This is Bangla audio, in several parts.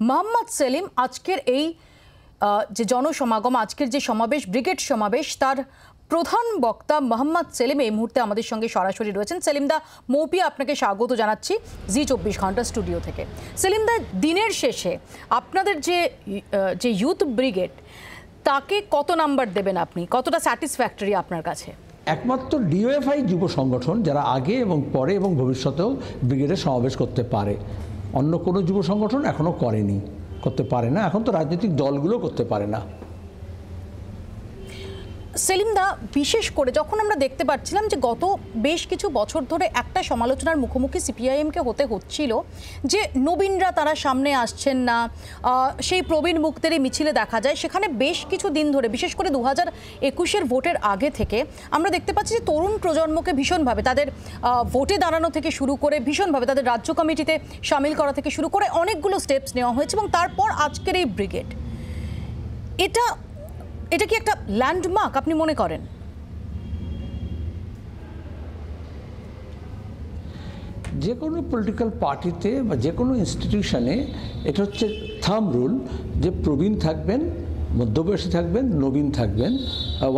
মোহাম্মদ সেলিম আজকের এই যে জনসমাগম, আজকের যে সমাবেশ, ব্রিগেড সমাবেশ, তার প্রধান বক্তা মোহাম্মদ সেলিম এই মুহূর্তে আমাদের সঙ্গে সরাসরি রয়েছেন। সেলিমদা, মৌপিয়া আপনাকে স্বাগত জানাচ্ছি জি 24 ঘন্টা স্টুডিও থেকে। সেলিমদা, দিনের শেষে আপনাদের যে ইউথ ব্রিগেড, তাকে কত নাম্বার দেবেন আপনি? কতটা স্যাটিসফ্যাক্টরি আপনার কাছে? একমাত্র ডিওএফআই যুব সংগঠন যারা আগে এবং পরে এবং ভবিষ্যতেও ব্রিগেডের সমাবেশ করতে পারে, অন্য কোনো যুব সংগঠন এখনও করেনি, করতে পারে না। এখন তো রাজনৈতিক দলগুলো করতে পারে না। সেলিমদা, বিশেষ করে যখন আমরা দেখতে পাচ্ছিলাম যে গত বেশ কিছু বছর ধরে একটা সমালোচনার মুখোমুখি সিপিআইএমকে হতে হচ্ছিল যে নবীনরা তারা সামনে আসছেন না, সেই প্রবীণ মুক্তেরই মিছিলে দেখা যায়। সেখানে বেশ কিছু দিন ধরে, বিশেষ করে 2021-এর ভোটের আগে থেকে আমরা দেখতে পাচ্ছি যে তরুণ প্রজন্মকে ভীষণভাবে তাদের ভোটে দাঁড়ানো থেকে শুরু করে, ভীষণভাবে তাদের রাজ্য কমিটিতে সামিল করা থেকে শুরু করে অনেকগুলো স্টেপস নেওয়া হয়েছে। এবং তারপর আজকের এই ব্রিগেড, এটা কি একটা ল্যান্ডমার্ক আপনি মনে করেন? যে কোনো পলিটিক্যাল পার্টিতে বা যে কোনো ইনস্টিটিউশনে এটা হচ্ছে থাম্ব রুল যে প্রবীণ থাকবেন, মধ্যবয়সী থাকবেন, নবীন থাকবেন।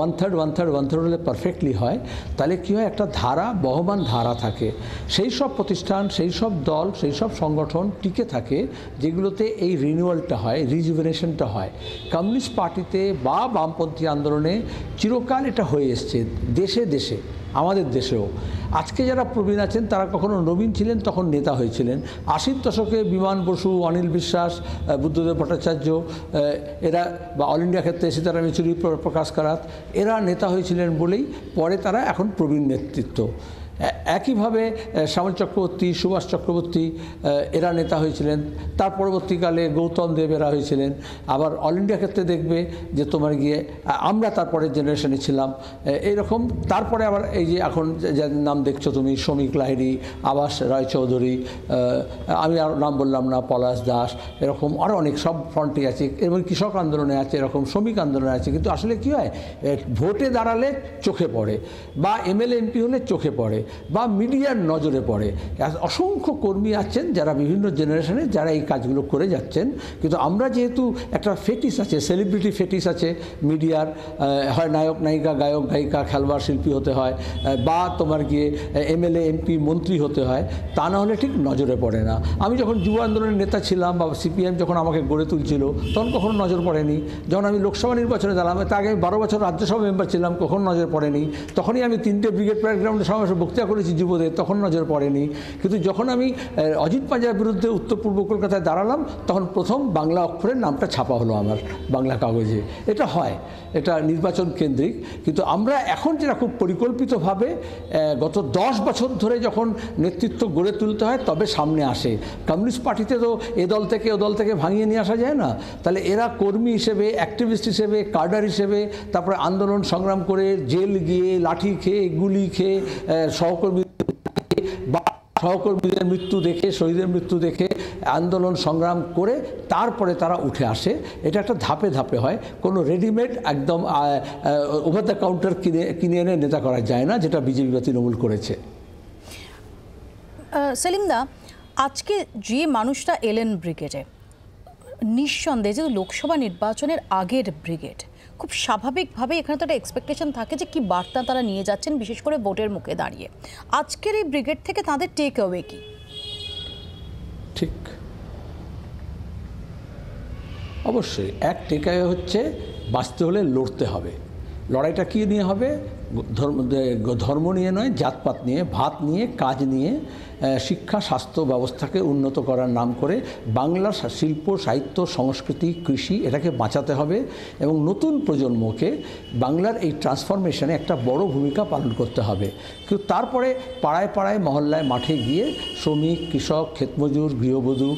1/3 হলে পারফেক্টলি হয়। তাহলে কী হয়, একটা ধারা, বহমান ধারা থাকে। সেই সব প্রতিষ্ঠান, সেই সব দল, সেই সব সংগঠন টিকে থাকে যেগুলোতে এই রিনিউয়ালটা হয়, রিজুভেনেশনটা হয়। কমিউনিস্ট পার্টিতে বা বামপন্থী আন্দোলনে চিরকাল এটা হয়ে এসছে, দেশে দেশে, আমাদের দেশেও। আজকে যারা প্রবীণ আছেন তারা কখনো নবীন ছিলেন, তখন নেতা হয়েছিলেন। 80-র দশকে বিমান বসু, অনিল বিশ্বাস, বুদ্ধদেব ভট্টাচার্য, এরা বা অল ইন্ডিয়া ক্ষেত্রে সীতারাম ইয়েচুরি, প্রকাশ কারাত, এরা নেতা হয়েছিলেন বলেই পরে তারা এখন প্রবীণ নেতৃত্ব। একইভাবে শ্যামল চক্রবর্তী, সুভাষ চক্রবর্তী, এরা নেতা হয়েছিলেন। তার পরবর্তীকালে গৌতম দেব এরা হয়েছিলেন। আবার অল ইন্ডিয়া ক্ষেত্রে দেখবে যে তোমার গিয়ে আমরা তারপরের জেনারেশনে ছিলাম এইরকম। তারপরে আবার এই যে এখন যার নাম দেখছো তুমি, শ্রমিক লাহিড়ী, আবাস রায়চৌধুরী, আমি আর নাম বললাম না, পলাশ দাস, এরকম আরও অনেক, সব ফ্রন্টে আছে। এবং কৃষক আন্দোলনে আছে, এরকম শ্রমিক আন্দোলনে আছে। কিন্তু আসলে কী হয়, ভোটে দাঁড়ালে চোখে পড়ে, বা এমএলএ এমপি হলে চোখে পড়ে, বা মিডিয়ার নজরে পড়ে। অসংখ্য কর্মী আছেন যারা বিভিন্ন জেনারেশনে যারা এই কাজগুলো করে যাচ্ছেন। কিন্তু আমরা যেহেতু একটা ফেটিস আছে, সেলিব্রিটি ফেটিস আছে মিডিয়ার, হয় নায়ক নায়িকা, গায়ক গায়িকা, খেলোয়াড় শিল্পী হতে হয়, বা তোমার গিয়ে এমএলএ এমপি মন্ত্রী হতে হয়, তা না হলে ঠিক নজরে পড়ে না। আমি যখন যুব আন্দোলনের নেতা ছিলাম বা সিপিএম যখন আমাকে গড়ে তুলছিল, তখন কখনো নজর পড়েনি। যখন আমি লোকসভা নির্বাচনে দাঁড়ালাম, তার আগে 12 বছর রাজ্যসভা মেম্বার ছিলাম, কখনো নজর পড়েনি। তখনই আমি 3টে ব্রিগেড প্যারেড গ্রাউন্ডে সমাবেশে বক্তৃতা করেছি যুবদের, তখন নজর পড়েনি। কিন্তু যখন আমি অজিত পাঞ্জাবের বিরুদ্ধে উত্তর পূর্ব কলকাতায় দাঁড়ালাম, তখন প্রথম বাংলা অক্ষরের নামটা ছাপা হলো আমার বাংলা কাগজে। এটা হয়, এটা নির্বাচন কেন্দ্রিক। কিন্তু আমরা এখন যেটা খুব পরিকল্পিতভাবে গত 10 বছর ধরে যখন নেতৃত্ব গড়ে তুলতে হয়, তবে সামনে আসে। কমিউনিস্ট পার্টিতে তো এ দল থেকে ও দল থেকে ভাঙিয়ে নিয়ে আসা যায় না। তাহলে এরা কর্মী হিসেবে, অ্যাক্টিভিস্ট হিসেবে, কাডার হিসেবে, তারপরে আন্দোলন সংগ্রাম করে, জেল গিয়ে, লাঠি খেয়ে, গুলি খেয়ে, সহকর্মীদের মৃত্যু দেখে, শহীদের মৃত্যু দেখে আন্দোলন সংগ্রাম করে তারপরে তারা উঠে আসে। এটা একটা ধাপে ধাপে হয়, কোনো রেডিমেড একদম ওভার দ্য কাউন্টার কিনে এনে নেতা করা যায় না, যেটা বিজেপি বা তৃণমূল করেছে। সেলিমদা, আজকে যে মানুষটা এলেন ব্রিগেডে, নিঃসন্দেহে যে লোকসভা নির্বাচনের আগের ব্রিগেড, খুব স্বাভাবিকভাবে এখানে তো একটা এক্সপেকটেশন থাকে যে কী বার্তা তারা নিয়ে যাচ্ছেন, বিশেষ করে ভোটের মুখে দাঁড়িয়ে। আজকের এই ব্রিগেড থেকে তাদের টেক অ্যাওয়ে কি? ঠিক, অবশ্যই এক টেক অ্যাওয়ে হচ্ছে বাঁচতে হলে লড়তে হবে। লড়াইটা কী নিয়ে হবে? ধর্ম নিয়ে নয়, জাতপাত নিয়ে, ভাত নিয়ে, কাজ নিয়ে, শিক্ষা স্বাস্থ্য ব্যবস্থাকে উন্নত করার নাম করে বাংলার শিল্প, সাহিত্য, সংস্কৃতি, কৃষি, এটাকে বাঁচাতে হবে। এবং নতুন প্রজন্মকে বাংলার এই ট্রান্সফরমেশনে একটা বড় ভূমিকা পালন করতে হবে। কিন্তু তারপরে পাড়ায় পাড়ায়, মহল্লায়, মাঠে গিয়ে শ্রমিক, কৃষক, ক্ষেতমজুর, গৃহবধূ,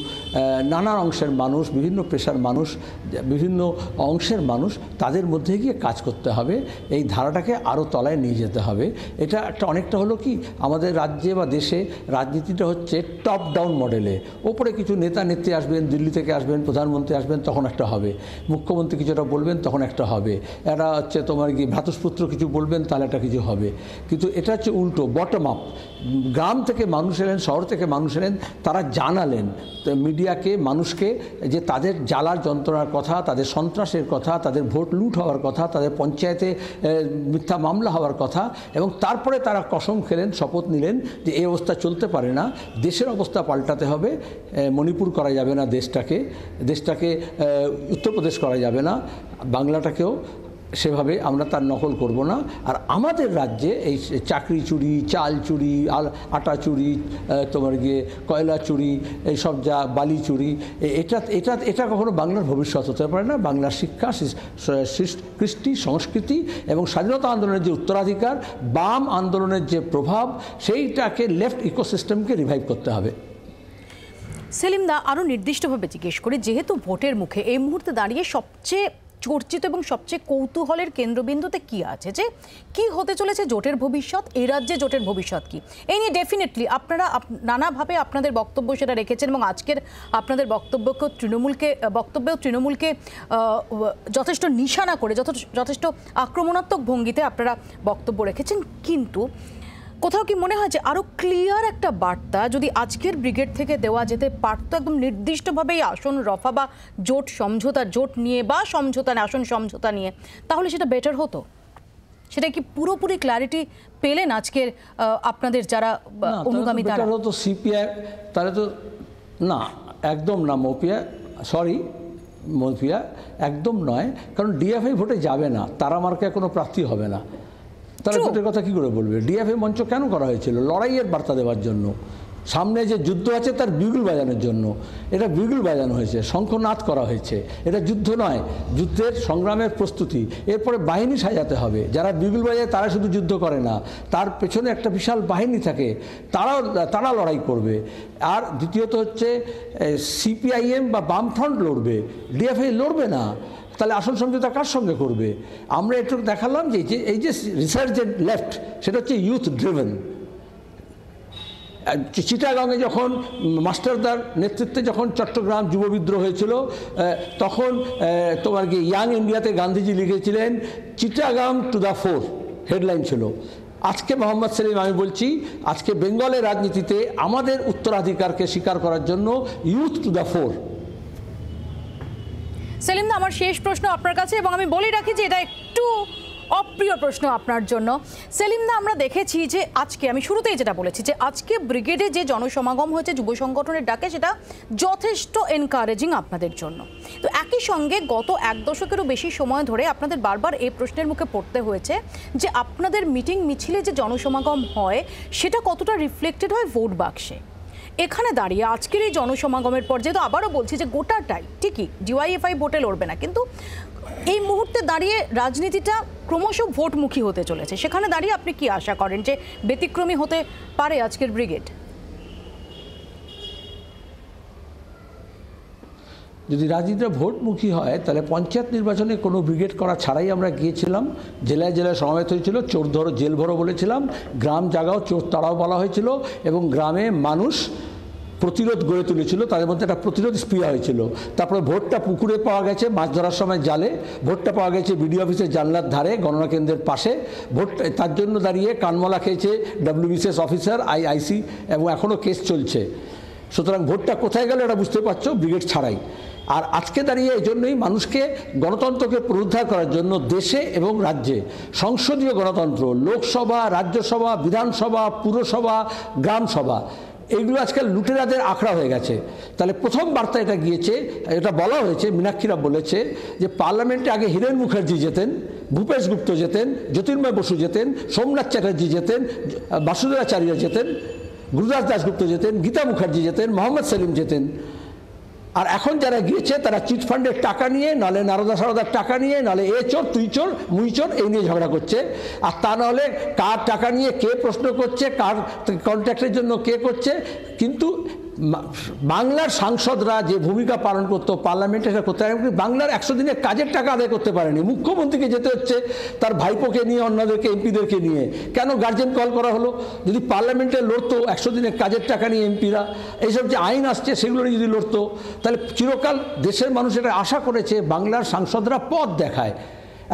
নানা অংশের মানুষ, বিভিন্ন পেশার মানুষ, বিভিন্ন অংশের মানুষ, তাদের মধ্যে গিয়ে কাজ করতে হবে। এই ধারাটাকে আরও তলায় নিয়ে যেতে হবে। এটা একটা অনেকটা হলো কি, আমাদের রাজ্যে বা দেশে রাজনীতিটা হচ্ছে টপ ডাউন মডেলে। ওপরে কিছু নেতা নেত্রী আসবেন, দিল্লি থেকে আসবেন, প্রধানমন্ত্রী আসবেন, তখন একটা হবে। মুখ্যমন্ত্রী কিছুটা বলবেন, তখন একটা হবে। এরা হচ্ছে তোমার কি ভ্রাতুষ্পুত্র কিছু বলবেন, তাহলে একটা কিছু হবে। কিন্তু এটা হচ্ছে উল্টো, বটম আপ। গ্রাম থেকে মানুষ এলেন, শহর থেকে মানুষ এলেন, তারা জানালেন মিডিয়াকে, মানুষকে, যে তাদের জ্বালার যন্ত্রণার কথা, তাদের সন্ত্রাসের কথা, তাদের ভোট লুট হওয়ার কথা, তাদের পঞ্চায়েতে মিথ্যা মামলা হওয়ার কথা। এবং তারপরে তারা কসম খেলেন, শপথ নিলেন যে এই অবস্থা চলতে পারে না, দেশের অবস্থা পাল্টাতে হবে, মণিপুর করা যাবে না, দেশটাকে উত্তরপ্রদেশ করা যাবে না, বাংলাটাকেও সেভাবে আমরা তার নকল করব না। আর আমাদের রাজ্যে এই চাকরি চুরি, চাল চুরি, আটা চুরি, তোমার গিয়ে কয়লা চুরি, এইসব যা বালি চুরি, এটা কখনো বাংলার ভবিষ্যৎ হতে পারে না। বাংলার শিক্ষা, কৃষ্টি, সংস্কৃতি এবং স্বাধীনতা আন্দোলনের যে উত্তরাধিকার, বাম আন্দোলনের যে প্রভাব, সেইটাকে লেফট ইকোসিস্টেমকে রিভাইভ করতে হবে। সেলিম দা, আরও নির্দিষ্টভাবে জিজ্ঞেস করি, যেহেতু ভোটের মুখে এই মুহূর্তে দাঁড়িয়ে সবচেয়ে চর্চিত এবং সবচেয়ে কৌতূহলের কেন্দ্রবিন্দুতে কি আছে, যে কি হতে চলেছে জোটের ভবিষ্যৎ, এই রাজ্যে জোটের ভবিষ্যৎ কি, এই নিয়ে ডেফিনেটলি আপনারা নানাভাবে আপনাদের বক্তব্য সেটা রেখেছেন এবং আজকের আপনাদের বক্তব্যেও তৃণমূলকে যথেষ্ট নিশানা করে, যথেষ্ট আক্রমণাত্মক ভঙ্গিতে আপনারা বক্তব্য রেখেছেন। কিন্তু কোথাও কি মনে হয় যে আরও ক্লিয়ার একটা বার্তা যদি আজকের ব্রিগেড থেকে দেওয়া যেতে পারত, একদম নির্দিষ্টভাবে আসন রফা বা জোট নিয়ে বা আসন সমঝোতা নিয়ে, তাহলে সেটা বেটার হতো? সেটা কি পুরোপুরি ক্ল্যারিটি পেলেন আজকের আপনাদের যারা অনুগামী? তারা হতো সিপিআই, তাহলে তো না, একদম না মৌপিয়া, একদম নয়। কারণ ডিএফআই ভোটে যাবে না, তারা মার্কায় কোনো প্রার্থী হবে না, তারা ভোটের কথা কী করে বলবে? ডিএফআই মঞ্চ কেন করা হয়েছিল? লড়াইয়ের বার্তা দেওয়ার জন্য, সামনে যে যুদ্ধ আছে তার বিগুল বাজানোর জন্য এটা বিগুল বাজানো হয়েছে, শঙ্খনাদ করা হয়েছে। এটা যুদ্ধ নয়, যুদ্ধের সংগ্রামের প্রস্তুতি। এরপরে বাহিনী সাজাতে হবে, যারা বিগুল বাজায় তারা শুধু যুদ্ধ করে না, তার পেছনে একটা বিশাল বাহিনী থাকে, তারা লড়াই করবে। আর দ্বিতীয়ত হচ্ছে সিপিআইএম বা বামফ্রন্ট লড়বে, ডিএফআই লড়বে না। তাহলে আসন সমঝোতা কার সঙ্গে করবে? আমরা একটু দেখালাম যে এই যে রিসার্জেন্ট লেফট, সেটা হচ্ছে ইউথ ড্রিভেন। চিটাগাংয়ে যখন মাস্টারদার নেতৃত্বে যখন চট্টগ্রাম যুব বিদ্রোহ হয়েছিল, তখন তোমার কি ইয়াং ইন্ডিয়াতে গান্ধীজি লিখেছিলেন Chittagong two the four, headline ছিল। আজকে মোহাম্মদ সেলিম, আমি বলছি আজকে বেঙ্গলের রাজনীতিতে আমাদের উত্তরাধিকারকে স্বীকার করার জন্য youth to the four. Selim দা, আমার শেষ প্রশ্ন আপনার কাছে, এবং আমি বলে রাখি যে এটা একটু অপ্রিয় প্রশ্ন আপনার জন্য। সেলিম দা, আমরা দেখেছি যে আজকে, আমি শুরুতেই যেটা বলেছি, যে আজকে ব্রিগেডে যে জনসমাগম হয়েছে যুব সংগঠনের ডাকে, সেটা যথেষ্ট এনকারেজিং আপনাদের জন্য। তো একই সঙ্গে গত 1 দশকেরও বেশি সময় ধরে আপনাদের বারবার এই প্রশ্নের মুখে পড়তে হয়েছে যে আপনাদের মিটিং মিছিলে যে জনসমাগম হয় সেটা কতটা রিফ্লেক্টেড হয় ভোট বাক্সে। এখানে দাঁড়িয়ে আজকের এই জনসমাগমের পর, যেহেতু আবারও বলছি যে গোটাটাই ঠিকই ডিওয়াইএফআই ভোটে লড়বে না, কিন্তু এই মুহূর্তে দাঁড়িয়ে রাজনীতিটা ক্রমশ ভোটমুখী হতে চলেছে, সেখানে দাঁড়িয়ে আপনি কি আশা করেন যে ব্যতিক্রমী হতে পারে আজকের ব্রিগেড? যদি রাজনীতিটা ভোটমুখী হয় তাহলে পঞ্চায়েত নির্বাচনে কোনো ব্রিগেড করা ছাড়াই আমরা গিয়েছিলাম, জেলায় জেলায় সমাবেত হয়েছিল, চোর ধরো জেল ভরো বলেছিলাম, গ্রাম জাগাও চোর তাড়াও বলা হয়েছিল, এবং গ্রামে মানুষ প্রতিরোধ গড়ে তুলেছিল, তাদের মধ্যে একটা প্রতিরোধ স্প্রিয়া হয়েছিল। তারপরে ভোটটা পুকুরে পাওয়া গেছে, মাছ ধরার সময় জালে, ভোটটা পাওয়া গেছে বিডিও অফিসের জানলার ধারে, গণনা কেন্দ্রের পাশে। ভোট তার জন্য দাঁড়িয়ে কানমলা খেয়েছে ডব্লিউবিসিএস অফিসার, আইসি, এবং এখনও কেস চলছে। সুতরাং ভোটটা কোথায় গেল এটা বুঝতে পারছো, ব্রিগেড ছাড়াই। আর আজকে দাঁড়িয়ে এই জন্যই মানুষকে গণতন্ত্রকে পুনরুদ্ধার করার জন্য দেশে এবং রাজ্যে সংসদীয় গণতন্ত্র, লোকসভা, রাজ্যসভা, বিধানসভা, পুরসভা, গ্রামসভা, এইগুলো আজকাল লুটেরাদের আখড়া হয়ে গেছে। তাহলে প্রথম বার্তা এটা গিয়েছে, এটা বলা হয়েছে, মীনাক্ষীরা বলেছে যে পার্লামেন্টে আগে হিরেন মুখার্জি যেতেন, ভূপেশ গুপ্ত যেতেন, জ্যোতির্ময় বসু যেতেন, সোমনাথ চ্যাটার্জি যেতেন, বাসুদেবাচার্য যেতেন, গুরুদাস দাশগুপ্ত যেতেন, গীতা মুখার্জি যেতেন, মোহাম্মদ সেলিম যেতেন। আর এখন যারা গিয়েছে তারা চিটফান্ডের টাকা নিয়ে, নাহলে নারদা সারদার টাকা নিয়ে, নাহলে এ চোর তুই চোর মুই চোর, এই নিয়ে ঝগড়া করছে। আর তা নাহলে কার টাকা নিয়ে কে প্রশ্ন করছে, কার কন্ট্রাক্টের জন্য কে করছে। কিন্তু বাংলার সাংসদরা যে ভূমিকা পালন করতো পার্লামেন্টে, সেটা করতে পারেনি। বাংলার 100 দিনের কাজের টাকা আদায় করতে পারেনি, মুখ্যমন্ত্রীকে যেতে হচ্ছে তার ভাইপোকে নিয়ে, অন্যদেরকে, এমপিদেরকে নিয়ে। কেন গার্জেন কল করা হলো? যদি পার্লামেন্টে লড়তো 100 দিনের কাজের টাকা নিয়ে এমপিরা, এইসব যে আইন আসছে সেগুলো নিয়ে যদি লড়তো, তাহলে চিরকাল দেশের মানুষ এটা আশা করেছে বাংলার সাংসদরা পথ দেখায়।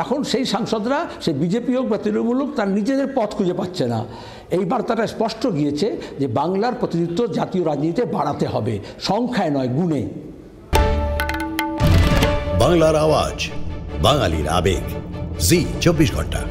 এখন সেই সাংসদরা সে বিজেপি হোক বা তৃণমূল হোক তার নিজেদের পথ খুঁজে পাচ্ছে না। এই বার্তাটা স্পষ্ট গিয়েছে যে বাংলার প্রতিনিধিত্ব জাতীয় রাজনীতিতে বাড়াতে হবে, সংখ্যায় নয় গুণে। বাংলার আওয়াজ, বাঙালির আবেগ, জি 24 ঘন্টা।